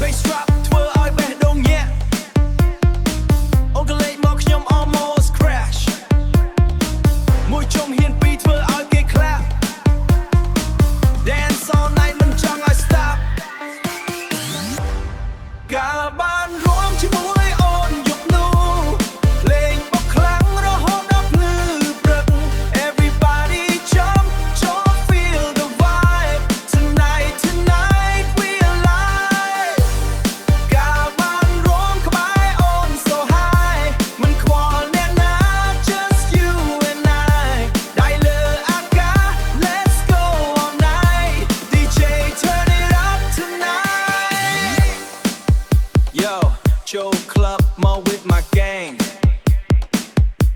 Bass drop ធ្វើឲ្យបេះដូងញាក់អូនក៏លេចមកខ្ញុំ almost crash មួយជុំហ៊ានពីរធ្វើឲ្យគេ clap Dance all night មិនចង់ឲ្យ stop កាលបានរួមជាមួយអូនយប់នោះភ្លេងបោកខ្លាំងរហូតដល់ភ្លឺព្រឹក Everybody jump ចូល feel the vibe Tonight tonight we alive កាលបានរួមក្បែរអូន so high មិនខ្វល់អ្នកណា just you and I ដៃលើអាកាស Let's go all night DJ turn it up tonight Yo, Joe Club, more with my gang.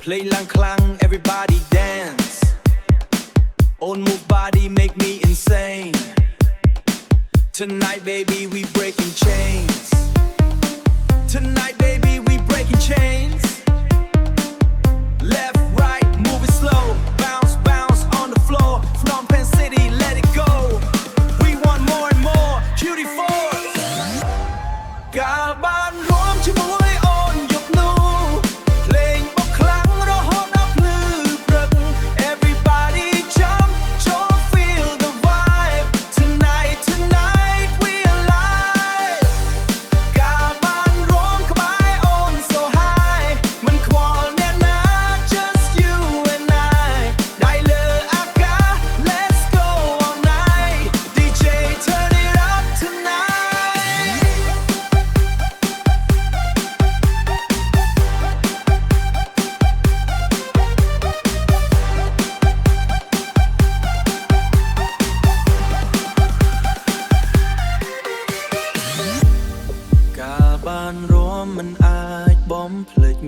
Play lang klang, everybody dance. Own move body make me insane. Tonight, baby, we breaking chains. Tonight, baby, we breaking chains. Left, right, move it slow. Bounce, bounce on the floor. Phnom Penh City, let it go. We want more and more. Cutie Force. កាលបានរួមជាមួយអូនយប់នោះភ្លេងបោកខ្លាំងរហូតដល់ភ្លឺព្រឹក Everybody jump ចូល feel the vibe Tonight tonight we alive កាលបានរួមក្បែរអូន so high មិនខ្វល់អ្នកណា just you and I ដៃលើអាកាស Let's go all night DJ turn it up tonight កាលបានរួមមិនអាចបំភ្លេច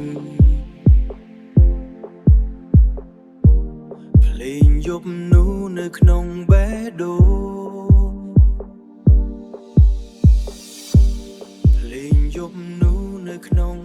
ភ្លេងយប់នោះនៅក្នុងបេះដូងភ្លេងយប់នោះនៅក្នុង